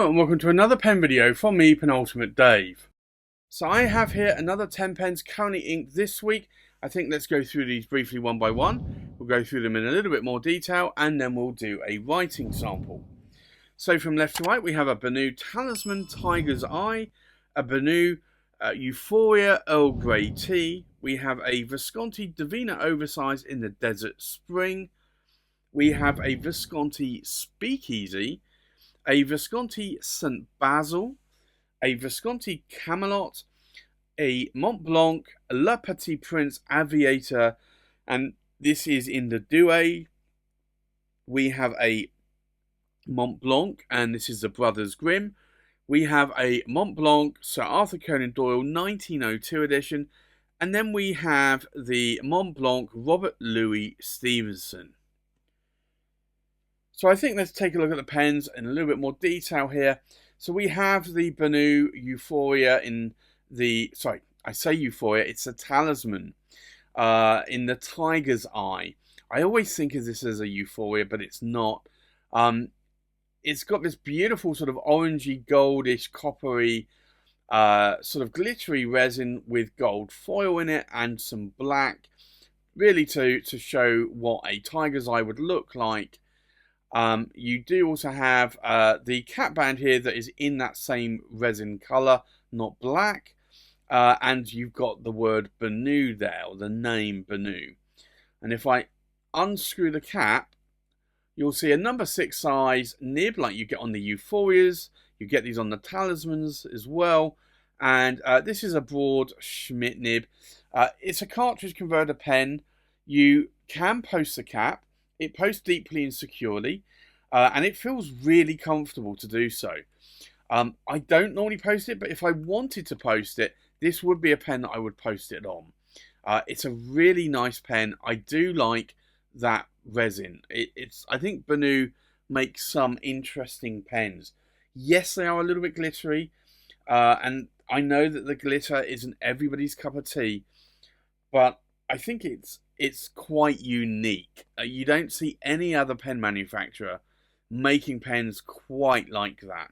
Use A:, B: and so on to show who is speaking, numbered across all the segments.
A: Hello and welcome to another pen video from me, Penultimate Dave. So I have here another 10 pens currently inked this week. I think let's go through these briefly one by one. We'll go through them in a little bit more detail and then we'll do a writing sample. So from left to right we have a Benu Talisman Tiger's Eye, a Benu Euphoria Earl Grey Tea, we have a Visconti Davina Oversize in the Desert Spring, we have a Visconti Speakeasy, a Visconti St Basil, a Visconti Camelot, a Montblanc, Le Petit Prince Aviator, and this is in the Doué. We have a Montblanc, and this is the Brothers Grimm. We have a Montblanc Sir Arthur Conan Doyle 1902 edition, and then we have the Montblanc Robert Louis Stevenson. So I think let's take a look at the pens in a little bit more detail here. So we have the Benu Euphoria in the, sorry, I say Euphoria, it's a Talisman in the Tiger's Eye. I always think of this as a Euphoria, but it's not. It's got this beautiful sort of orangey, goldish, coppery, sort of glittery resin with gold foil in it and some black, really to show what a Tiger's Eye would look like. You do also have the cap band here that is in that same resin color, not black, and you've got the word Benu there, or the name Benu. And if I unscrew the cap, you'll see a number 6 size nib like you get on the Euphorias. You get these on the Talismans as well, and this is a broad Schmidt nib. It's a cartridge converter pen. You can post the cap. It posts deeply and securely, and it feels really comfortable to do so. I don't normally post it, but if I wanted to post it, this would be a pen that I would post it on. It's a really nice pen. I do like that resin. I think Benu makes some interesting pens. Yes, they are a little bit glittery, and I know that the glitter isn't everybody's cup of tea, but I think it's quite unique. You don't see any other pen manufacturer making pens quite like that.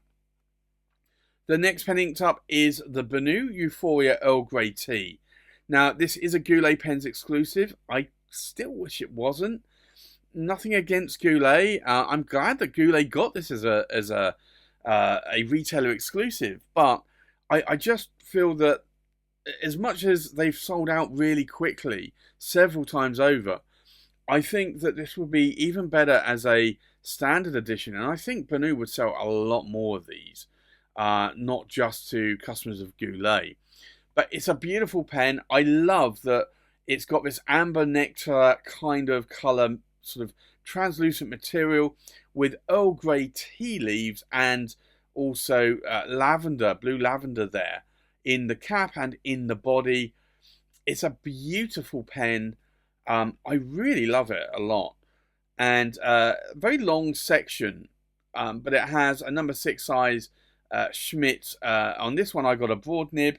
A: The next pen inked up is the Benu Euphoria Earl Grey Tea. Now, this is a Goulet Pens exclusive. I still wish it wasn't. Nothing against Goulet. I'm glad that Goulet got this as a retailer exclusive, but I just feel that as much as they've sold out really quickly, several times over, I think that this would be even better as a standard edition, and I think Benu would sell a lot more of these, not just to customers of Goulet. But it's a beautiful pen. I love that it's got this amber nectar kind of colour, sort of translucent material with Earl Grey tea leaves and also lavender, blue lavender there in the cap and in the body. It's a beautiful pen. I really love it a lot, and very long section, but it has a number 6 size Schmidt. On this one I got a broad nib,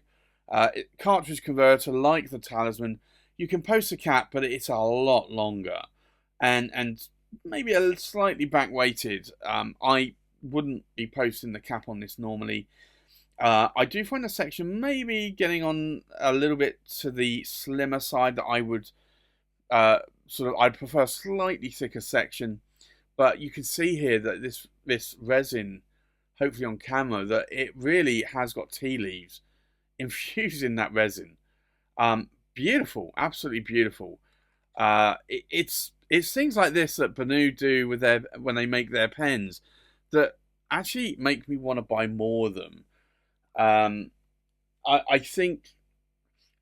A: cartridge converter like the Talisman. You can post the cap, but it's a lot longer and maybe a slightly back weighted. I wouldn't be posting the cap on this normally. I do find the section maybe getting on a little bit to the slimmer side, that I would I'd prefer a slightly thicker section, but you can see here that this resin, hopefully on camera, that it really has got tea leaves infused in that resin. Beautiful, absolutely beautiful. It's things like this that Benu do with when they make their pens that actually make me want to buy more of them. I think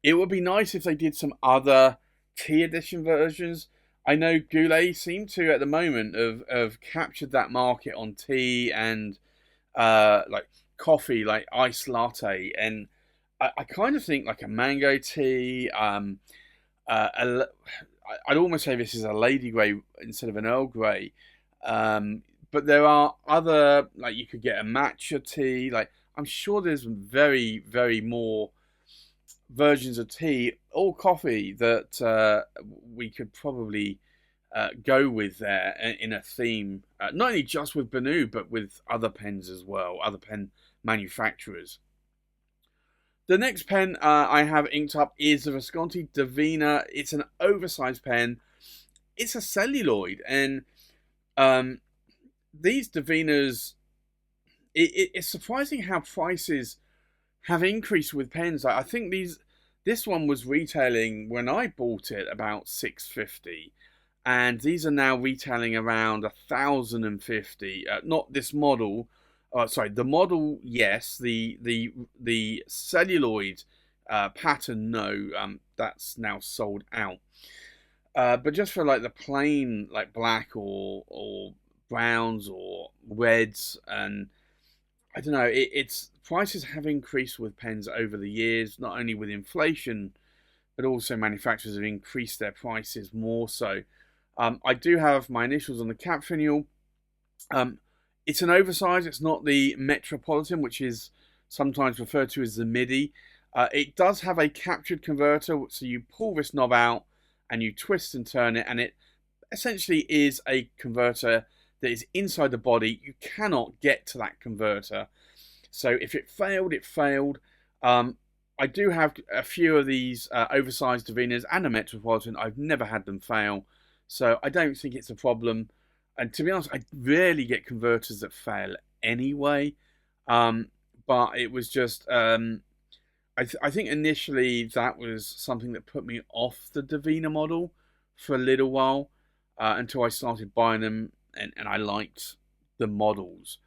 A: it would be nice if they did some other tea edition versions. I know Goulet seem to at the moment have captured that market on tea and like coffee, like iced latte, and I kind of think like a mango tea. I'd almost say this is a Lady Grey instead of an Earl Grey. But there are other, like you could get a matcha tea. Like I'm sure there's very, very more versions of tea or coffee that we could probably go with there in a theme, not only just with Benu, but with other pens as well, other pen manufacturers. The next pen I have inked up is the Visconti Davina. It's an oversized pen. It's a celluloid, and these Davinas, it's surprising how prices have increased with pens. I think this one was retailing when I bought it about $650, and these are now retailing around $1,050. Not this model. Sorry, the model, yes. The celluloid pattern, no. That's now sold out. But just for like the plain, like black or browns or reds, and I don't know, it's prices have increased with pens over the years, not only with inflation, but also manufacturers have increased their prices more so. I do have my initials on the cap finial. It's an oversized, it's not the Metropolitan, which is sometimes referred to as the MIDI. It does have a captured converter, so you pull this knob out and you twist and turn it, and it essentially is a converter that is inside the body. You cannot get to that converter. So if it failed, it failed. I do have a few of these oversized Davinas and a Metropolitan. I've never had them fail, so I don't think it's a problem. And to be honest, I rarely get converters that fail anyway. But it was just, I think initially that was something that put me off the Davina model for a little while, until I started buying them and I liked the models.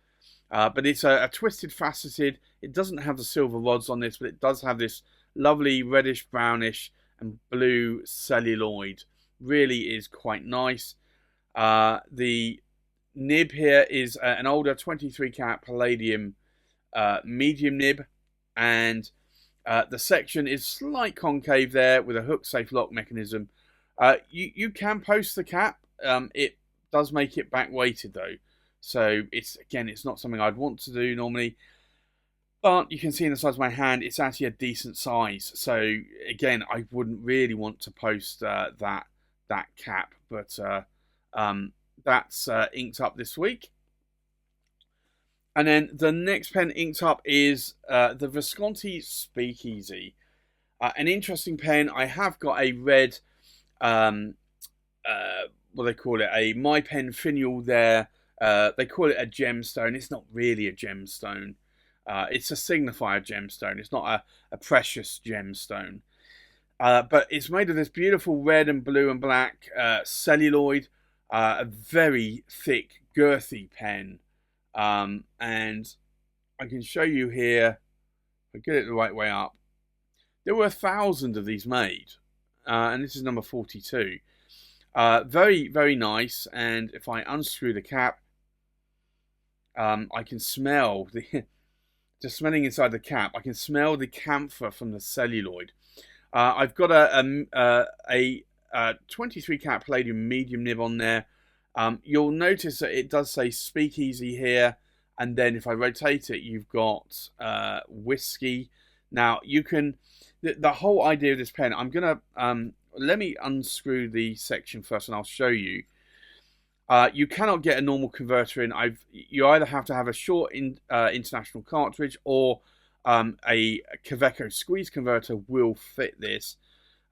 A: But it's a twisted faceted. It doesn't have the silver rods on this, but it does have this lovely reddish, brownish and blue celluloid. Really is quite nice. The nib here is an older 23 cat palladium medium nib, and the section is slight concave there with a hook safe lock mechanism. You can post the cap. It does make it back weighted though, so it's not something I'd want to do normally. But you can see in the size of my hand, it's actually a decent size. So again, I wouldn't really want to post that cap, but that's inked up this week. And then the next pen inked up is the Visconti Speakeasy. An interesting pen. I have got a red, what do they call it? A My Pen finial there. They call it a gemstone. It's not really a gemstone. It's a signifier gemstone. It's not a precious gemstone. But it's made of this beautiful red and blue and black celluloid. A very thick, girthy pen. And I can show you here, if I get it the right way up, there were 1,000 of these made, and this is number 42. Very, very nice, and if I unscrew the cap, I can smell, just smelling inside the cap, I can smell the camphor from the celluloid. I've got a 23 cat palladium medium nib on there. You'll notice that it does say Speakeasy here, and then if I rotate it, you've got whiskey. Now you can, the whole idea of this pen, I'm gonna let me unscrew the section first, and I'll show you. You cannot get a normal converter in. You either have to have a short international cartridge, or a Kaweco squeeze converter will fit this.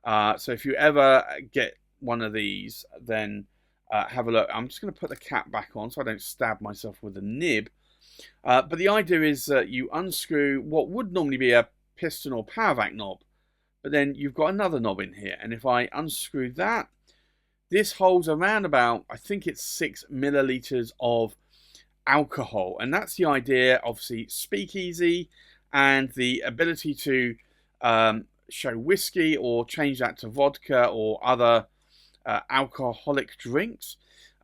A: So if you ever get one of these, then have a look. I'm just going to put the cap back on so I don't stab myself with the nib. But the idea is that you unscrew what would normally be a piston or power vac knob, but then you've got another knob in here. And if I unscrew that, this holds around about, I think it's 6 milliliters of alcohol. And that's the idea, obviously, Speakeasy, and the ability to show whiskey or change that to vodka or other alcoholic drinks.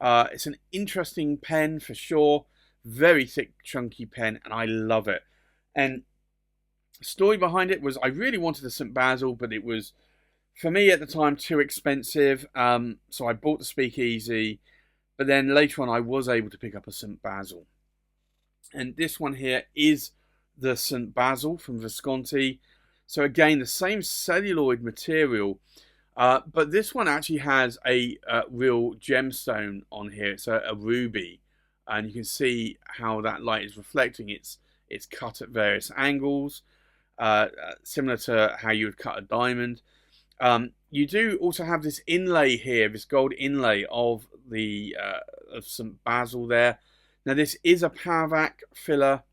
A: It's an interesting pen for sure. Very thick, chunky pen, and I love it. And the story behind it was I really wanted a St Basil, but it was, for me at the time, too expensive. So I bought the Speakeasy, but then later on I was able to pick up a St Basil. And this one here is the St Basil from Visconti. So again, the same celluloid material. But this one actually has a real gemstone on here. It's a ruby, and you can see how that light is reflecting. It's cut at various angles, similar to how you would cut a diamond. You do also have this inlay here, this gold inlay of the of St Basil there. Now this is a Paravac filler,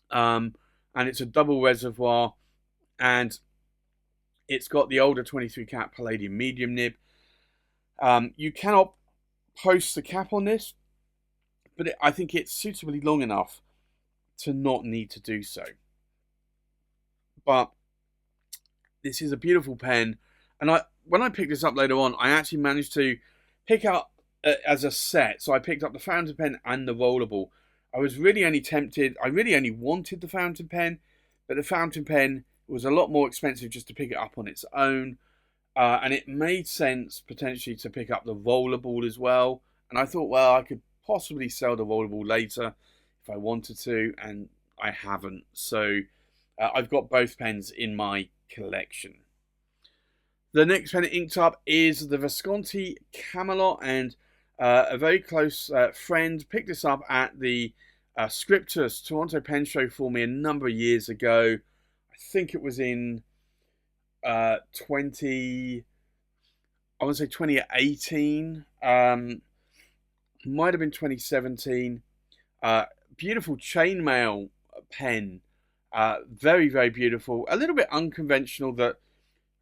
A: and it's a double reservoir, and it's got the older 23 cat palladium medium nib. You cannot post the cap on this, but I think it's suitably long enough to not need to do so. But this is a beautiful pen, and when I picked this up later on, I actually managed to pick up as a set. So I picked up the fountain pen and the rollerball. I was really only tempted. I really only wanted the fountain pen, but the fountain pen was a lot more expensive just to pick it up on its own, and it made sense potentially to pick up the rollerball as well. And I thought, well, I could possibly sell the rollerball later if I wanted to, and I haven't. So I've got both pens in my collection. The next pen inked up is the Visconti Camelot, and a very close friend picked this up at the Scriptus Toronto Pen Show for me a number of years ago. I think it was in 2018. Might have been 2017. Beautiful chainmail pen. Very, very beautiful. A little bit unconventional that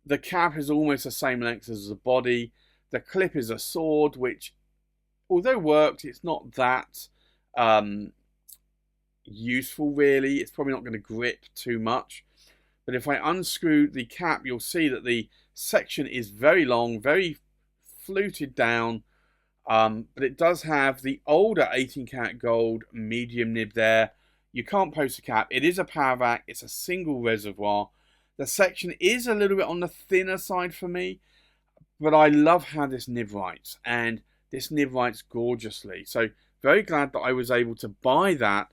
A: the cap is almost the same length as the body. The clip is a sword, which, although worked, it's not that useful really. It's probably not going to grip too much. But if I unscrew the cap, you'll see that the section is very long, very fluted down. But it does have the older 18 karat gold medium nib there. You can't post a cap. It is a Paravac. It's a single reservoir. The section is a little bit on the thinner side for me, but I love how this nib writes, and this nib writes gorgeously. So very glad that I was able to buy that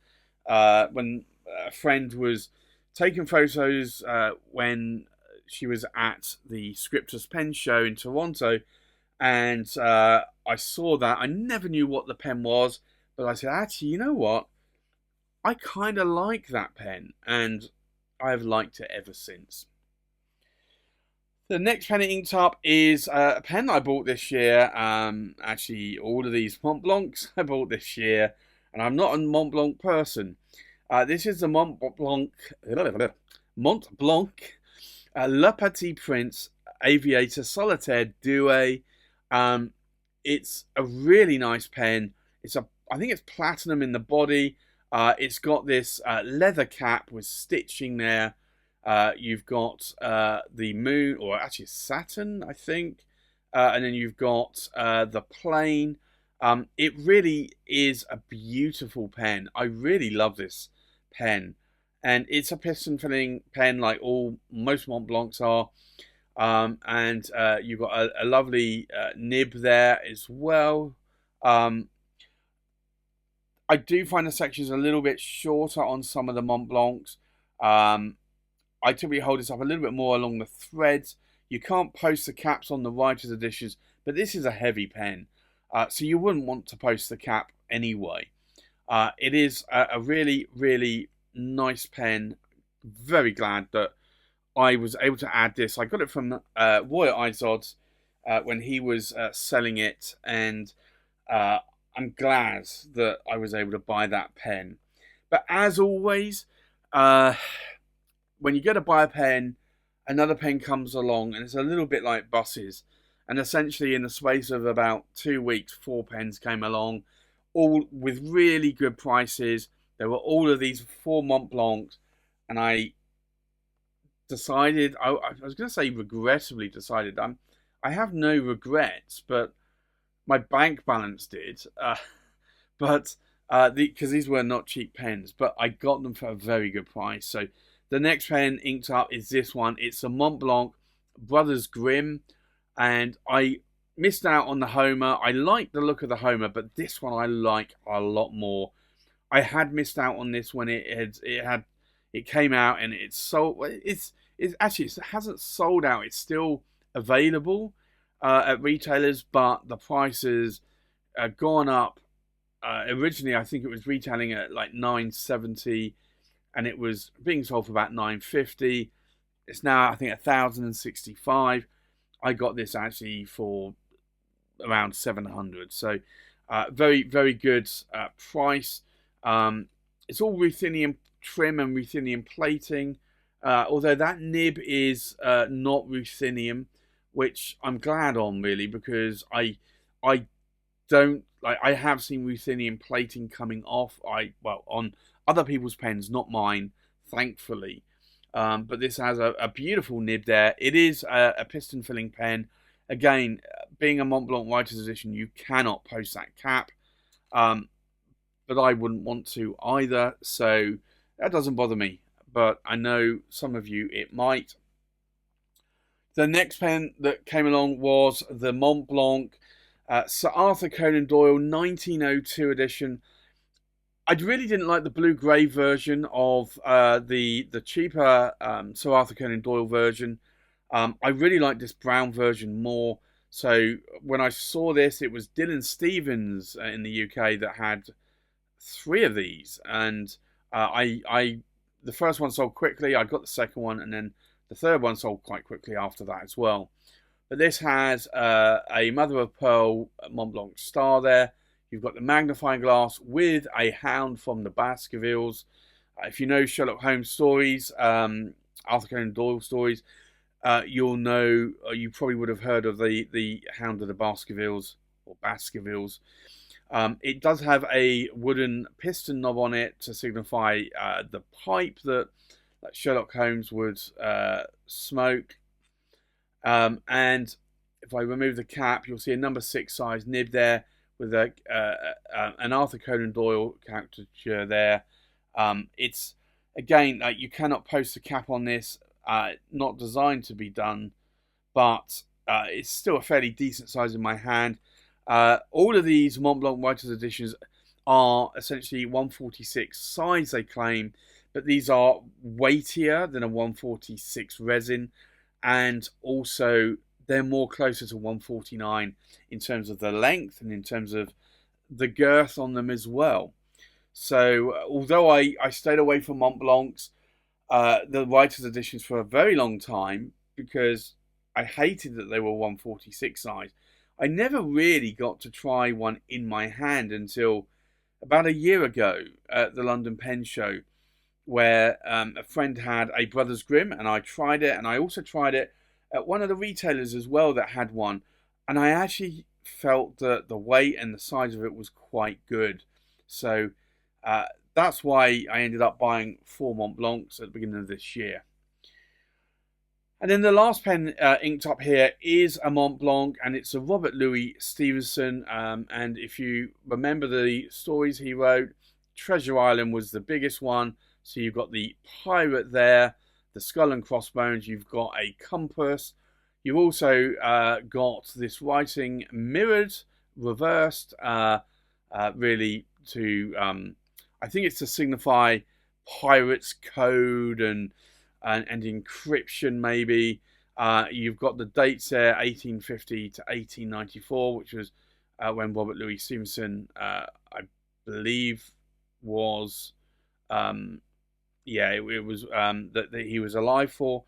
A: when a friend was taking photos when she was at the Scriptus Pen Show in Toronto, and I saw that. I never knew what the pen was, but I said, actually, you know what? I kind of like that pen, and I've liked it ever since. The next pen it inked up is a pen that I bought this year. Actually, all of these Montblancs I bought this year, and I'm not a Montblanc person. This is the Montblanc Le Petit Prince Aviator Solitaire Doué. It's a really nice pen. I think it's platinum in the body. It's got this leather cap with stitching there. You've got the moon, or actually Saturn, I think. And then you've got the plane. It really is a beautiful pen. I really love this pen. And it's a piston filling pen like most Montblancs are. And you've got a lovely nib there as well. I do find the sections a little bit shorter on some of the Montblancs. I typically hold this up a little bit more along the threads. You can't post the caps on the writer's editions, but this is a heavy pen, so you wouldn't want to post the cap anyway. It is a really, really nice pen. Very glad that I was able to add this. I got it from Roy Izod's when he was selling it, and I'm glad that I was able to buy that pen. But as always, when you go to buy a pen, another pen comes along, and it's a little bit like buses. And essentially, in the space of about 2 weeks, 4 pens came along, all with really good prices. There were all of these 4 Montblancs, and I decided, I was going to say regrettably decided, I have no regrets, but my bank balance did, because these were not cheap pens, but I got them for a very good price. So the next pen inked up is this one. It's a Montblanc Brothers Grimm, and I missed out on the Homer. I like the look of the Homer, but this one I like a lot more. I had missed out on this when it came out, and it hasn't sold out. It's still available at retailers, but the prices have gone up. Originally, I think it was retailing at like $9.70, and it was being sold for about $9.50. It's now, I think, $1,065. I got this actually for around $700. So very, very good price. It's all ruthenium trim and ruthenium plating, although that nib is not ruthenium, which I'm glad on, really, because I don't like. I have seen ruthenium plating coming off. On other people's pens, not mine, thankfully. But this has a beautiful nib there. It is a piston filling pen. Again, being a Montblanc Writer's Edition, you cannot post that cap. But I wouldn't want to either, so that doesn't bother me. But I know some of you it might. The next pen that came along was the Montblanc Sir Arthur Conan Doyle 1902 edition. I really didn't like the blue-grey version of the cheaper Sir Arthur Conan Doyle version. I really liked this brown version more. So when I saw this, it was Dylan Stevens in the UK that had 3 of these, and the first one sold quickly. I got the second one, and then the third one sold quite quickly after that as well. But this has a mother of pearl Montblanc star there. You've got the magnifying glass with a hound from the Baskervilles. If you know Sherlock Holmes stories, Arthur Conan Doyle stories, you'll know, or you probably would have heard of the hound of the Baskervilles, or Baskervilles. It does have a wooden piston knob on it to signify the pipe that Sherlock Holmes would smoke. And if I remove the cap, you'll see a number 6 size nib there with an Arthur Conan Doyle caricature there. It's, again, you cannot post a cap on this. Not designed to be done, but it's still a fairly decent size in my hand. All of these Montblanc Writer's Editions are essentially 146 size, they claim, but these are weightier than a 146 resin, and also they're more closer to 149 in terms of the length and in terms of the girth on them as well. So although I stayed away from Montblancs, the Writer's Editions for a very long time, because I hated that they were 146 size, I never really got to try one in my hand until about a year ago at the London Pen Show, where a friend had a Brothers Grimm, and I tried it, and I also tried it at one of the retailers as well that had one, and I actually felt that the weight and the size of it was quite good. So that's why I ended up buying 4 Montblancs at the beginning of this year. And then the last pen inked up here is a Montblanc, and it's a Robert Louis Stevenson. And if you remember the stories he wrote, Treasure Island was the biggest one. So you've got the pirate there, the skull and crossbones. You've got a compass. You've also got this writing mirrored, reversed, really to, I think it's to signify pirates' code and encryption, maybe. You've got the dates there, 1850 to 1894, which was when Robert Louis Stevenson, I believe, was, it was that he was alive for.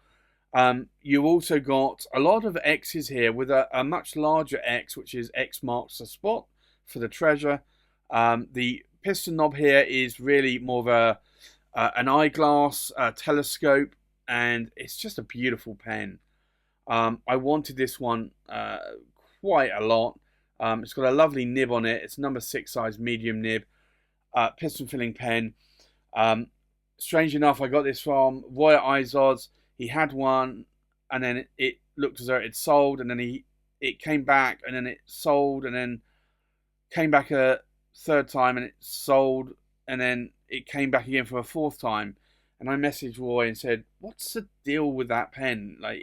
A: You've also got a lot of X's here with a much larger X, which is X marks the spot for the treasure. The piston knob here is really more of an eyeglass telescope, and it's just a beautiful pen. I wanted this one quite a lot. It's got a lovely nib on it. It's number 6 size medium nib, piston filling pen. Strange enough, I got this from Roy Izod's. He had one, and then it looked as though it had sold, and then it came back, and then it sold, and then came back a third time, and it sold, and then it came back again for a fourth time. And I messaged Roy and said, "What's the deal with that pen? Like,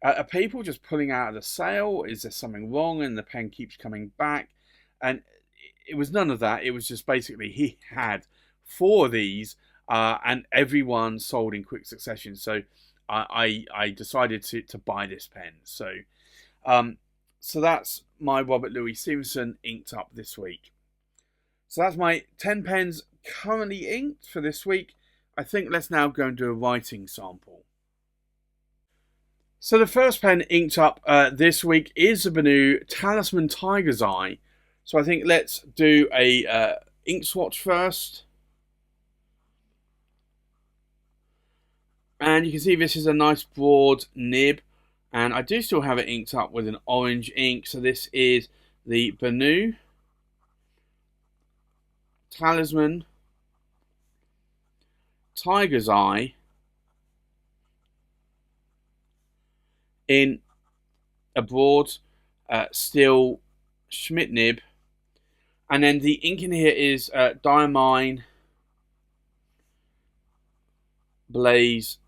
A: are people just pulling out of the sale? Is there something wrong?" And the pen keeps coming back, and it was none of that. It was just basically he had 4 of these, and everyone sold in quick succession. So I decided to buy this pen. So so that's my Robert Louis Stevenson inked up this week. So that's my 10 pens currently inked for this week. I think let's now go and do a writing sample. So the first pen inked up this week is the Benu Talisman Tiger's Eye. So I think let's do a ink swatch first. And you can see this is a nice broad nib. And I do still have it inked up with an orange ink. So this is the Benu Talisman Tiger's Eye in a broad steel Schmidt nib. And then the ink in here is Diamine Blaze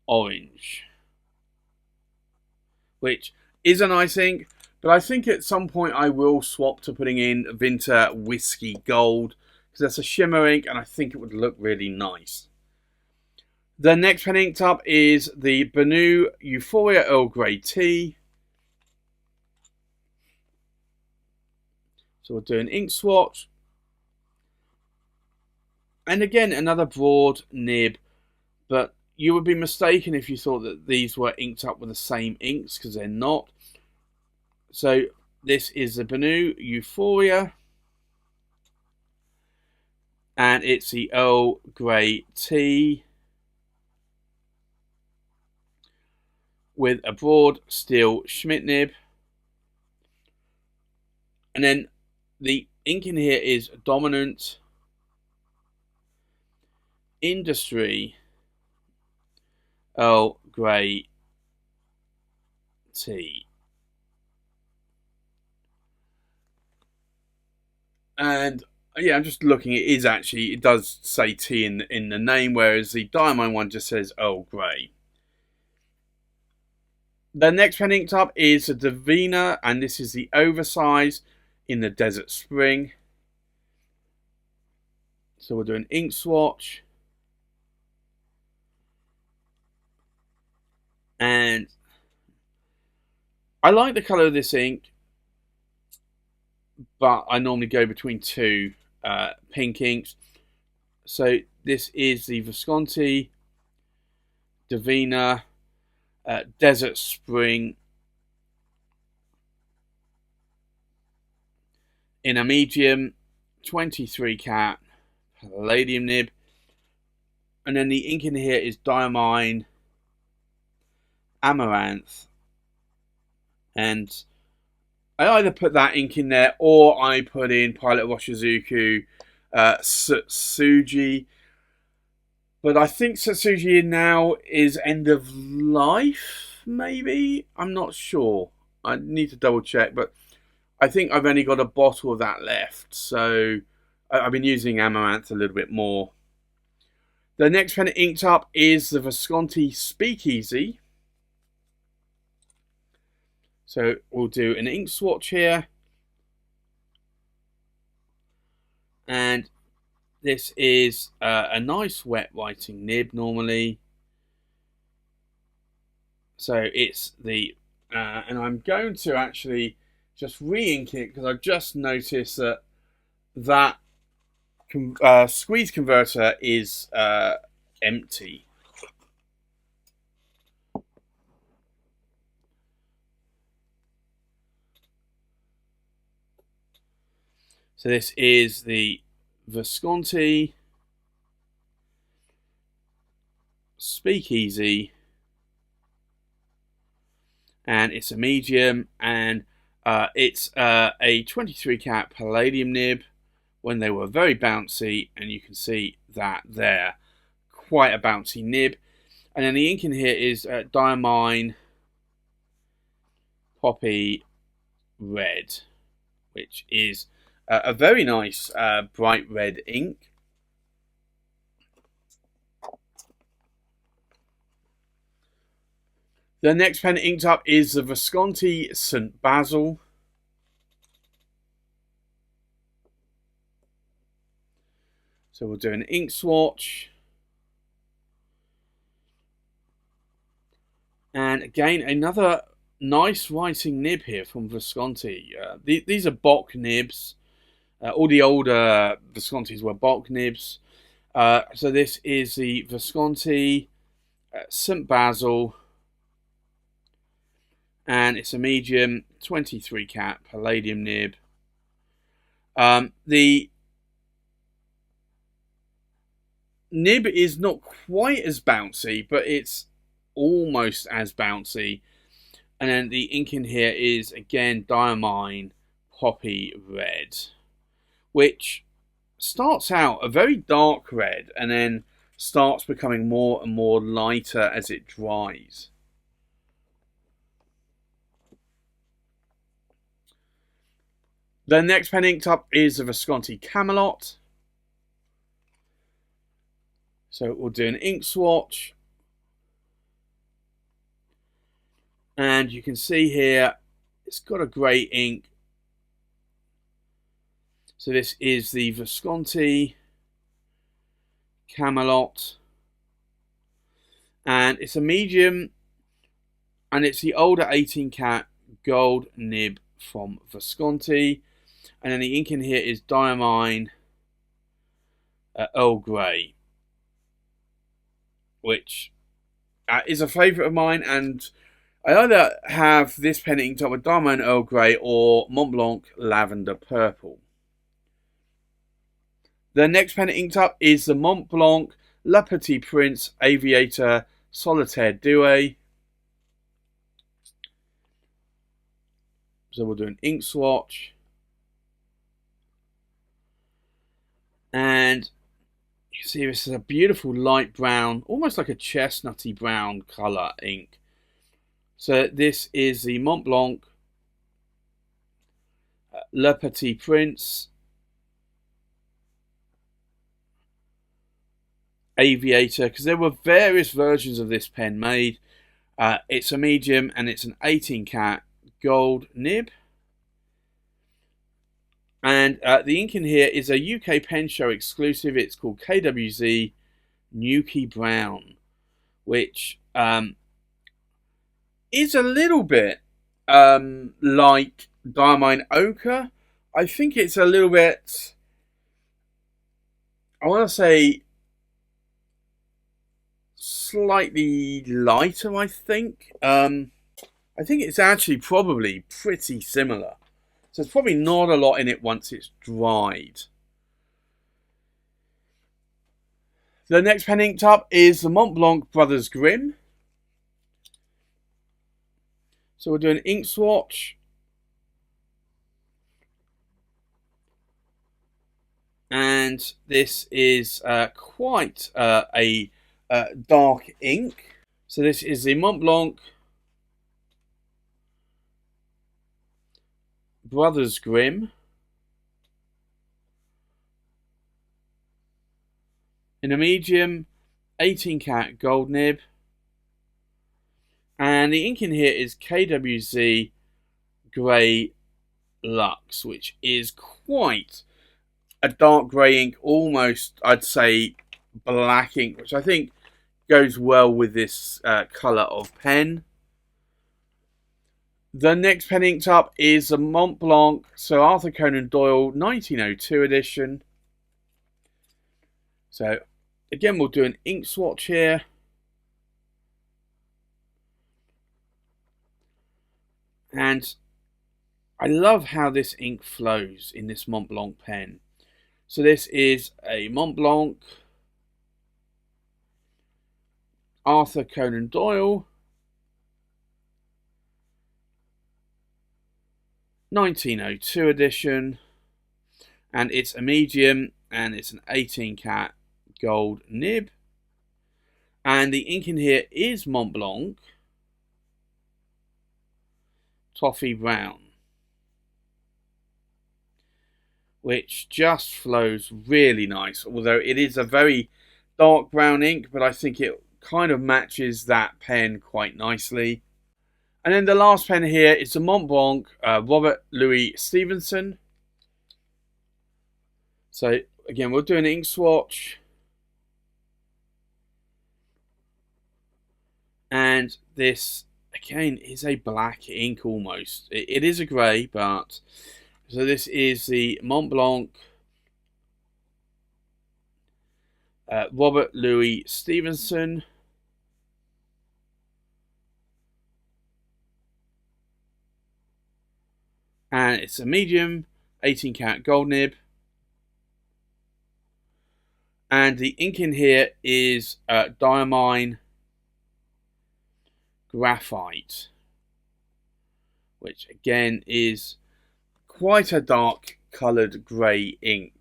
A: Orange, which is a nice ink, but I think at some point I will swap to putting in Vinter Whiskey Gold, because that's a shimmer ink and I think it would look really nice. The next pen inked up is the Benu Euphoria Earl Grey Tea. So we'll do an ink swatch. And again, another broad nib, but you would be mistaken if you thought that these were inked up with the same inks, because they're not. So this is the Benu Euphoria, and it's the Earl Grey Tea with a broad steel Schmidt nib. And then the ink in here is Dominant Industry Earl Grey Tea. And yeah, I'm just looking. It does say tea in the name, whereas the Diamond one just says Earl Grey. The next pen inked up is the Davina, and this is the oversize in the Desert Spring. So we'll do an ink swatch. And I like the colour of this ink, but I normally go between two pink inks. So this is the Visconti Davina Desert Spring in a medium 23 cat palladium nib. And then the ink in here is Diamine Amaranth, and I either put that ink in there or I put in Pilot Roshizuku Satsuji, but I think Satsuji now is end of life, maybe? I'm not sure. I need to double check, but I think I've only got a bottle of that left, so I've been using Amaranth a little bit more. The next pen inked up is the Visconti Speakeasy. So we'll do an ink swatch here. And this is a nice wet writing nib normally. So it's the, and I'm going to actually just re-ink it because I've just noticed that squeeze converter is empty. So this is the Visconti Speakeasy, and it's a medium, and it's a 23 cat palladium nib when they were very bouncy, and you can see that there, quite a bouncy nib. And then the ink in here is Diamine Poppy Red, which is a very nice bright red ink. The next pen inked up is the Visconti St Basil. So we'll do an ink swatch. And again, another nice writing nib here from Visconti. These are Bock nibs. All the older Viscontis were Bock nibs. So this is the Visconti St Basil, and it's a medium 23 cat palladium nib. The nib is not quite as bouncy, but it's almost as bouncy. And then the ink in here is again Diamine Poppy Red, which starts out a very dark red and then starts becoming more and more lighter as it dries. The next pen inked up is the Visconti Camelot. So we'll do an ink swatch. And you can see here, it's got a grey ink. So this is the Visconti Camelot. And it's a medium. And it's the older 18 cat gold nib from Visconti. And then the ink in here is Diamine Earl Grey, which is a favourite of mine. And I either have this pen inked up with Diamine Earl Grey or Montblanc Lavender Purple. The next pen inked up is the Montblanc Le Petit Prince Aviator Solitaire Doué. So we'll do an ink swatch. And you see this is a beautiful light brown, almost like a chestnutty brown colour ink. So this is the Montblanc Le Petit Prince Aviator, because there were various versions of this pen made. It's a medium and it's an 18 cat gold nib. And the ink in here is a UK Pen Show exclusive. It's called KWZ Nuki Brown, which is a little bit like Diamine Ochre. I think it's a little bit, I want to say, slightly lighter, I think. I think it's actually probably pretty similar. So there's probably not a lot in it once it's dried. The next pen inked up is the Montblanc Brothers Grimm. So we'll do an ink swatch. And this is quite a dark ink. So this is the Montblanc Brothers Grimm in a medium 18 cat gold nib, and the ink in here is KWZ Grey Lux, which is quite a dark grey ink, almost I'd say black ink, which I think goes well with this colour of pen. The next pen inked up is the Montblanc Sir Arthur Conan Doyle 1902 edition. So again, we'll do an ink swatch here. And I love how this ink flows in this Montblanc pen. So this is a Montblanc Arthur Conan Doyle 1902 edition, and it's a medium and it's an 18 cat gold nib, and the ink in here is Montblanc Toffee Brown, which just flows really nice, although it is a very dark brown ink, but I think it kind of matches that pen quite nicely. And then the last pen here is the Montblanc Robert Louis Stevenson. So again, we'll do an ink swatch. And this again, is a black ink almost. It is a grey, but... So this is the Montblanc Robert Louis Stevenson. And it's a medium 18 karat gold nib. And the ink in here is diamine graphite, which again is quite a dark coloured grey ink.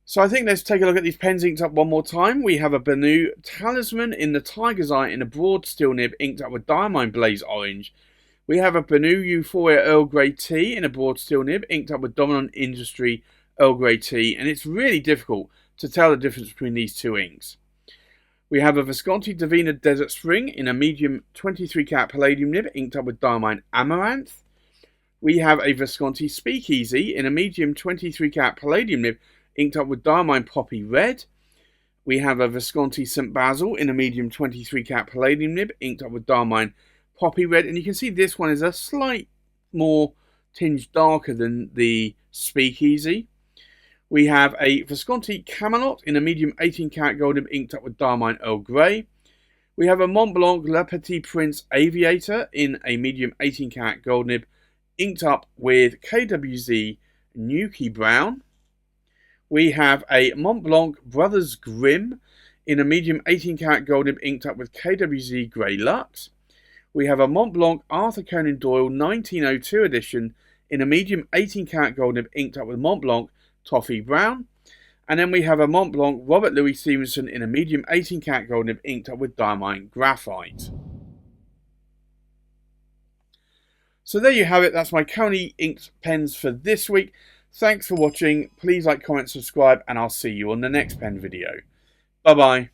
A: So I think let's take a look at these pens inked up one more time. We have a Benu Talisman in the Tiger's Eye in a broad steel nib inked up with diamine blaze orange. We have a Benu Euphoria Earl Grey tea in a broad steel nib inked up with Dominant Industry Earl Grey tea, and it's really difficult to tell the difference between these two inks. We have a Visconti Davina Desert Spring in a medium 23 karat palladium nib inked up with diamine amaranth. We have a Visconti Speakeasy in a medium 23 karat palladium nib inked up with diamine poppy red. We have a Visconti St Basil in a medium 23 karat palladium nib inked up with diamine poppy red, and you can see this one is a slight more tinge darker than the Speakeasy. We have a Visconti Camelot in a medium 18 karat gold nib inked up with diamine Earl Grey. We have a Montblanc Le Petit Prince Aviator in a medium 18 karat gold nib inked up with KWZ Nuki Brown. We have a Montblanc Brothers Grimm in a medium 18 karat gold nib inked up with KWZ Grey Lux. We have a Montblanc Arthur Conan Doyle 1902 edition in a medium 18 karat gold nib inked up with Montblanc Toffee Brown. And then we have a Montblanc Robert Louis Stevenson in a medium 18 karat gold nib inked up with diamine graphite. So there you have it. That's my currently inked pens for this week. Thanks for watching. Please like, comment, subscribe, and I'll see you on the next pen video. Bye-bye.